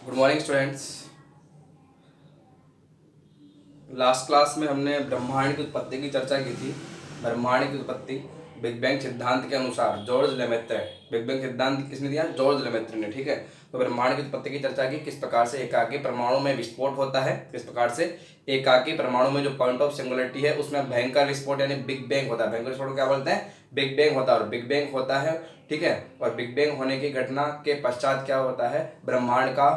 Good morning students. Last class में हमने ब्रह्मांड की उत्पत्ति की चर्चा की थी। ब्रह्मांड की उत्पत्ति बिग बैंग सिद्धांत के अनुसार जॉर्ज लेमेत्र, बिग बैंग सिद्धांत किसने दिया? जॉर्ज लेमेत्र ने। ठीक है, तो ब्रह्मांड की उत्पत्ति की चर्चा की, किस प्रकार से एकाकी परमाणु में विस्फोट होता है, किस प्रकार से एकाकी परमाणु में जो पॉइंट ऑफ सिंगुलरिटी है उसमें भयंकर विस्फोट यानी बिग बैंग होता है। भयंकर विस्फोट को क्या बोलते हैं? बिग बैंग होता है। और बिग बैंग होता है, ठीक है, और बिग बैंग होने की घटना के पश्चात क्या होता है? ब्रह्मांड का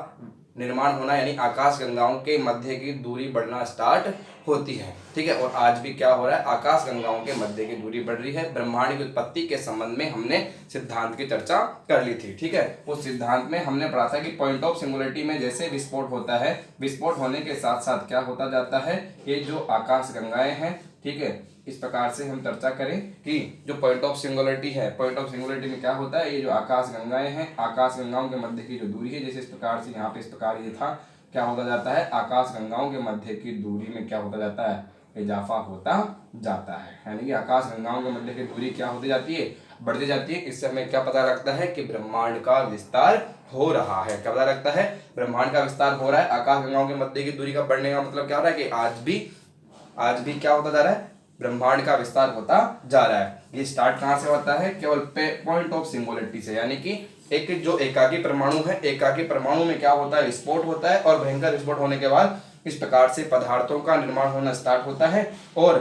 निर्माण होना यानी आकाश गंगाओं के मध्य की दूरी बढ़ना स्टार्ट होती है। ठीक है, और आज भी क्या हो रहा है? आकाश गंगाओं के मध्य की दूरी बढ़ रही है। ब्रह्मांड की उत्पत्ति के संबंध में हमने सिद्धांत की चर्चा कर ली थी। ठीक है, उस सिद्धांत में हमने पढ़ा था कि पॉइंट ऑफ सिंगुलरिटी में जैसे विस्फोट होता है, विस्फोट होने के साथ साथ क्या होता जाता है? ये जो आकाश गंगाएं हैं, ठीक है, इस प्रकार से हम चर्चा करें कि जो पॉइंट ऑफ सिंगुलरिटी है, पॉइंट ऑफ सिंगुलरिटी में क्या होता है? ये जो आकाश गंगाएं हैं, आकाश गंगाओं के मध्य की जो दूरी है, जैसे इस प्रकार से यहाँ पे इस प्रकार ये था, क्या होता जाता है? आकाश गंगाओं के मध्य की दूरी में क्या होता जाता है? इजाफा होता जाता है। यानी कि आकाश गंगाओं के मध्य की दूरी क्या होती जाती है? बढ़ती जाती है। इससे हमें क्या पता लगता है? कि ब्रह्मांड का विस्तार हो रहा है। क्या पता लगता है? ब्रह्मांड का विस्तार हो रहा है। आकाश गंगाओं के मध्य की दूरी का बढ़ने का मतलब क्या हो रहा है? कि आज भी क्या होता जा रहा है? ब्रह्मांड का विस्तार होता जा रहा है। ये स्टार्ट कहाँ से होता है? केवल पॉइंट ऑफ सिंगुलरिटी से, यानी कि एक जो एकाकी परमाणु है, एकाकी परमाणु में क्या होता है? विस्फोट होता है, और भयंकर विस्फोट होने के बाद इस प्रकार से पदार्थों का निर्माण होना स्टार्ट होता है। और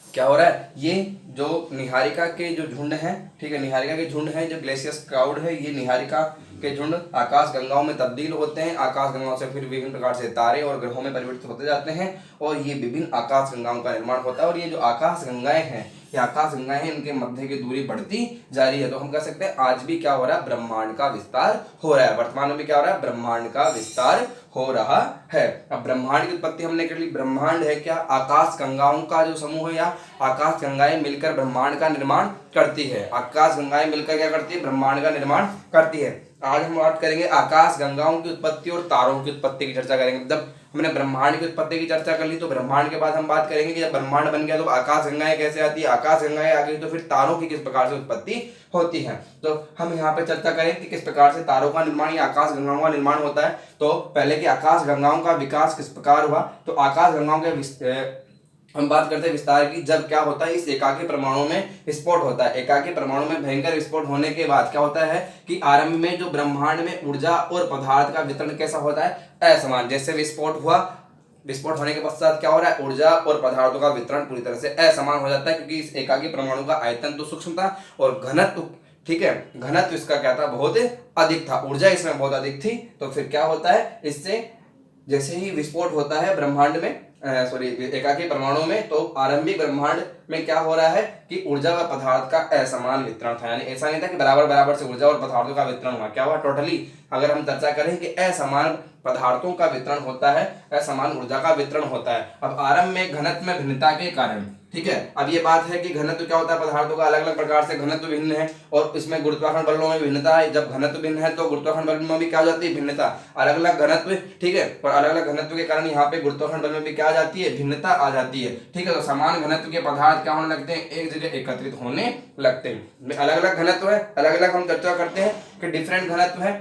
क्या हो रहा है? ये जो निहारिका के जो झुंड हैं, ठीक है, निहारिका के झुंड हैं, जो ग्लेशियस क्राउड है, ये निहारिका के झुंड आकाश गंगाओं में तब्दील होते हैं। आकाश गंगाओं से फिर विभिन्न प्रकार से तारे और ग्रहों में परिवर्तित होते जाते हैं, और ये विभिन्न आकाश गंगाओं का निर्माण होता है। और ये जो आकाश गंगाएं हैं, ये आकाश गंगाएं हैं, इनके मध्य की दूरी बढ़ती जा रही है। तो हम कह सकते हैं आज भी क्या हो रहा है? ब्रह्मांड का विस्तार हो रहा है। वर्तमान में भी क्या हो रहा है? ब्रह्मांड का विस्तार हो रहा है। अब ब्रह्मांड की उत्पत्ति हमने कर ली। ब्रह्मांड है क्या? आकाश गंगाओं का जो समूह है, या आकाश गंगाएं मिलकर ब्रह्मांड का निर्माण करती है। आकाश गंगाएं मिलकर क्या करती है? ब्रह्मांड का निर्माण करती है। आज हम बात करेंगे आकाश गंगाओं की उत्पत्ति और तारों की उत्पत्ति की चर्चा करेंगे। जब हमने ब्रह्मांड की उत्पत्ति की चर्चा कर ली, तो ब्रह्मांड के बाद हम बात करेंगे कि जब ब्रह्मांड बन गया तो आकाश गंगाएं कैसे आती है, आकाश गंगाएं आ गई तो फिर तारों की किस प्रकार से उत्पत्ति होती है। तो हम यहाँ पे चर्चा करें कि किस प्रकार से तारों का निर्माण या आकाश गंगाओं का निर्माण होता है। तो पहले कि आकाश गंगाओं का विकास किस प्रकार हुआ, तो आकाश गंगाओं के हम बात करते हैं विस्तार की। जब क्या होता है? इस एकाकी परमाणु में विस्फोट होता है। एकाकी परमाणु में भयंकर विस्फोट होने के बाद क्या होता है कि आरंभ में जो ब्रह्मांड में ऊर्जा और पदार्थ का वितरण कैसा होता है? असमान। जैसे विस्फोट हुआ, विस्फोट होने के पश्चात क्या हो रहा है? ऊर्जा और पदार्थों का वितरण पूरी तरह से असमान हो जाता है, क्योंकि इस एकाकी परमाणु का आयतन तो सूक्ष्म था और घनत्व, ठीक है, घनत्व इसका क्या था? बहुत अधिक था। ऊर्जा इसमें बहुत अधिक थी। तो फिर क्या होता है? इससे जैसे ही विस्फोट होता है ब्रह्मांड में, एकाकी परमाणु में, तो आरंभिक ब्रह्मांड में क्या हो रहा है कि ऊर्जा व पदार्थ का असमान वितरण था। यानी ऐसा नहीं था कि बराबर बराबर से ऊर्जा और पदार्थों का वितरण हुआ। क्या हुआ? टोटली अगर हम चर्चा करें कि असमान पदार्थों का वितरण होता है, असमान ऊर्जा का वितरण होता है। अब आरंभ में घनत्व में भिन्नता के कारण, ठीक है, अब ये बात है कि घनत्व क्या होता है? पदार्थों का अलग अलग प्रकार से घनत्व भिन्न है, और इसमें गुरुत्वाकर्षण बलों में भिन्नता है। जब घनत्व भिन्न है तो गुरुत्वाकर्षण बल में भी क्या हो जाती है? भिन्नता। अलग अलग घनत्व, ठीक है, और अलग अलग घनत्व के कारण यहाँ पे गुरुत्वाकर्षण बल में भी क्या आ जाती है? भिन्नता आ जाती है। ठीक है, तो समान घनत्व के पदार्थ क्या होने लगते हैं? एक जगह एकत्रित होने लगते हैं। अलग अलग घनत्व है, अलग अलग हम चर्चा करते हैं कि डिफरेंट घनत्व है,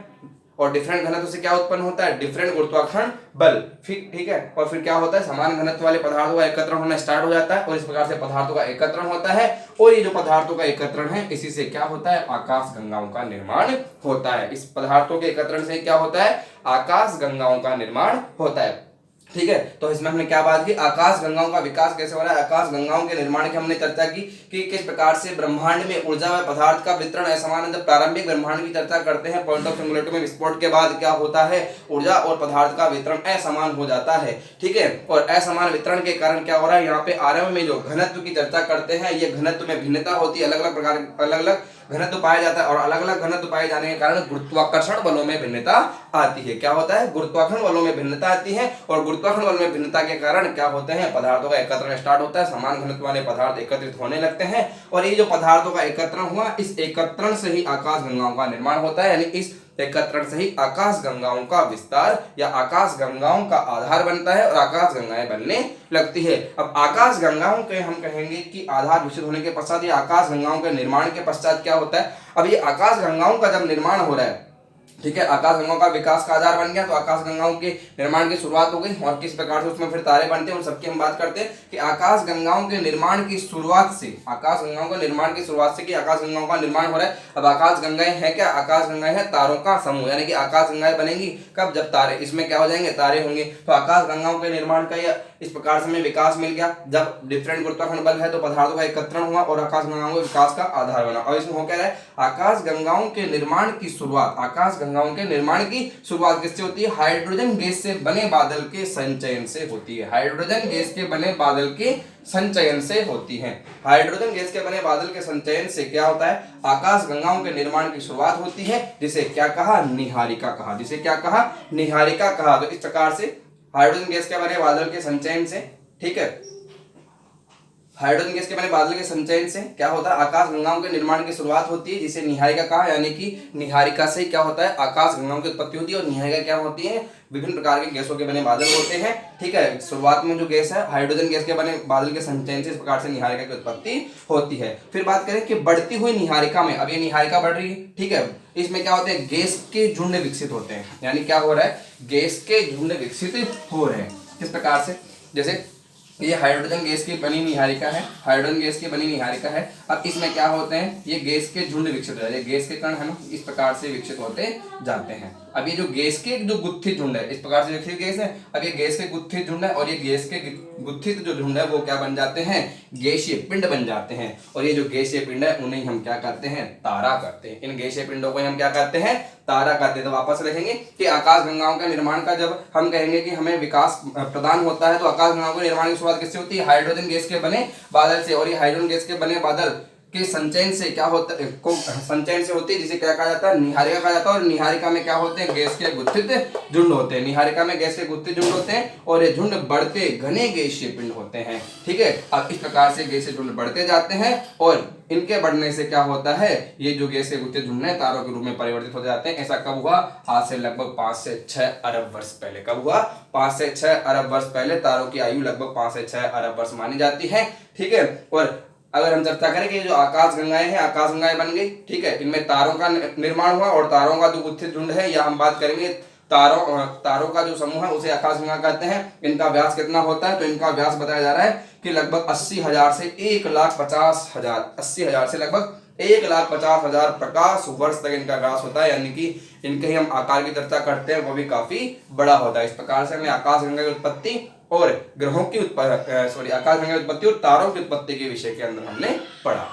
और डिफरेंट घनत्व से क्या उत्पन्न होता है? डिफरेंट गुरुत्वाकर्षण बल। फिर ठीक है, और फिर क्या होता है? समान घनत्व वाले पदार्थों का एकत्रण होना स्टार्ट हो जाता है, और इस प्रकार से पदार्थों का एकत्रण होता है। और ये जो पदार्थों का एकत्रण है, इसी से क्या होता है? आकाश गंगाओं का निर्माण होता है। इस पदार्थों के एकत्रण से क्या होता है? आकाश गंगाओं का निर्माण होता है। ठीक है, तो इसमें हमने क्या बात की? आकाश गंगाओं का विकास कैसे हो रहा है, आकाश गंगाओं के निर्माण की हमने चर्चा की कि किस प्रकार से ब्रह्मांड में ऊर्जा व पदार्थ का वितरण असमान है। जब प्रारंभिक ब्रह्मांड की चर्चा करते हैं, पॉइंट ऑफ सिंगुलरिटी में विस्फोट के बाद क्या होता है? ऊर्जा और पदार्थ का वितरण असमान हो जाता है। ठीक है, और असमान वितरण के कारण क्या हो रहा है? यहाँ पे आरंभ में जो घनत्व की चर्चा करते हैं, ये घनत्व में भिन्नता होती है, अलग अलग प्रकार, अलग अलग घनत्व पाया जाता है, और अलग अलग घनत्व पाए जाने के कारण गुरुत्वाकर्षण बलों में भिन्नता आती है। क्या होता है? गुरुत्वाकर्षण बलों में भिन्नता आती है, और गुरुत्वाकर्षण बल में भिन्नता के कारण क्या होते हैं? पदार्थों का एकत्रण स्टार्ट होता है, समान घनत्व वाले पदार्थ एकत्रित होने लगते हैं, और ये जो पदार्थों का एकत्रण हुआ, इस एकत्रण से ही आकाश गंगाओं का निर्माण होता है। यानी इस एकत्रण से ही आकाश गंगाओं का विस्तार या आकाश गंगाओं का आधार बनता है, और आकाश गंगाएं बनने लगती है। अब आकाश गंगाओं के हम कहेंगे कि आधार विकसित होने के पश्चात, ये आकाश गंगाओं के निर्माण के पश्चात क्या होता है? अब ये आकाश गंगाओं का जब निर्माण हो रहा है, ठीक है। आकाशगंगाओं का विकास का आधार बन गया, तो आकाशगंगाओं के निर्माण की शुरुआत हो गई और किस प्रकार से उसमें फिर तारे बनते हैं उन सबकी हम बात करते हैं कि आकाशगंगाओं के निर्माण की शुरुआत से, आकाशगंगाओं का निर्माण की शुरुआत से कि आकाशगंगाओं का निर्माण हो रहा है। अब आकाशगंगाएं है क्या? आकाशगंगाएं है तारों का समूह, यानी कि आकाशगंगाएं बनेंगी कब? जब तारे इसमें क्या हो जाएंगे? तारे होंगे। तो आकाशगंगाओं के निर्माण का यह इस प्रकार से हमें विकास मिल गया। जब डिफरेंट गुरुत्वाकर्षण बल है तो पदार्थों का एकत्रण हुआ और आकाशगंगाओं के विकास का आधार बना। और इसमें हो क्या रहा है? आकाशगंगाओं के निर्माण की शुरुआत, आकाशगंगाओं के निर्माण की शुरुआत किससे होती है? हाइड्रोजन गैस से बने बादल के संचयन से होती है। हाइड्रोजन गैस के बने बादल के संचयन से होती है। हाइड्रोजन गैस के बने बादल के संचयन से क्या होता है? आकाशगंगाओं के निर्माण की शुरुआत होती है, जिसे क्या कहा? निहारिका कहा। जिसे क्या कहा? निहारिका कहा। तो इस प्रकार से हाइड्रोजन गैस के बने बादल के संचयन से, ठीक है, हाइड्रोजन गैस के बने बादल के संचयन से क्या होता है? आकाशगंगाओं के निर्माण की शुरुआत होती है, जिसे निहारिका कहा। यानी कि निहारिका से क्या होता है? आकाशगंगाओं की उत्पत्ति होती है। और निहारिका क्या होती है? विभिन्न प्रकार के गैसों के बने बादल होते हैं, ठीक है। शुरुआत में जो गैस है हाइड्रोजन गैस के बने बादल के संचयन से इस प्रकार से निहारिका की उत्पत्ति होती है। फिर बात करें कि बढ़ती हुई निहारिका में, अब ये निहारिका बढ़ रही है, ठीक है, इसमें क्या होते हैं? गैस के झुंड विकसित होते हैं। यानी क्या हो रहा है? गैस के झुंड विकसित हो रहे हैं। किस प्रकार से? जैसे ये हाइड्रोजन गैस की बनी निहारिका है, हाइड्रोजन गैस की बनी निहारिका है। अब इसमें क्या होते हैं? ये गैस के झुंड विकसित हो जाते हैं। गैस के कण है ना, इस प्रकार से विकसित होते जाते हैं। अब ये जो गैस के जो गुत्थित झुंड है, इस प्रकार से विकसित गैस है। अब ये गैस के गुत्थित झुंड है और ये गैस के गुत्थित जो झुंड है वो क्या बन जाते हैं? गैसीय पिंड बन जाते हैं। और ये जो गैसीय पिंड है उन्हें हम क्या करते हैं? तारा करते हैं। इन गैसीय पिंडों को हम क्या करते हैं? तारा करते हैं। तो वापस देखेंगे कि आकाशगंगाओं के निर्माण का जब हम कहेंगे कि हमें विकास प्रदान होता है, तो आकाशगंगाओं के निर्माण की शुरुआत किससे होती है? हाइड्रोजन गैस के बने बादल से। और ये हाइड्रोजन गैस के बने बादल के संचयन से क्या होता है? संचयन से होती है, जिसे क्या कहा जाता है? निहारिका कहा जाता है। और निहारिका में क्या होते हैं? गैस के गुत्थित झुंड होते हैं। निहारिका में गैस के गुत्थित झुंड होते हैं और ये झुंड बढ़ते घने गैसीय पिंड होते हैं, ठीक है। अब इस प्रकार से गैसीय झुंड बढ़ते जाते हैं और इनके बढ़ने से क्या होता है? ये जो गैस के गुत्थित झुंड है तारों के रूप में परिवर्तित हो जाते हैं। ऐसा कब हुआ? आज से लगभग 5 से 6 अरब वर्ष पहले। कब हुआ? 5 से 6 अरब वर्ष पहले। तारों की आयु लगभग 5 से 6 अरब वर्ष मानी जाती है, ठीक है। और अगर हम चर्चा करें कि जो आकाशगंगाएं हैं, आकाशगंगाएं बन गई, ठीक है, इनमें तारों का निर्माण हुआ और तारों का जो गुत्थित झुंड है, या हम बात करेंगे तारों का जो समूह है उसे आकाशगंगा कहते हैं। इनका व्यास कितना होता है? तो इनका व्यास बताया जा रहा है कि लगभग 80,000 से 1,50,000, 80,000 से लगभग 1,50,000 प्रकाश वर्ष तक इनका व्यास होता है। यानी कि इनके हम आकार की चर्चा करते हैं वो भी काफी बड़ा होता है। इस प्रकार से हमें आकाशगंगा की उत्पत्ति और ग्रहों की आकाशगंगा की उत्पत्ति और तारों की उत्पत्ति के विषय के अंदर हमने पढ़ा।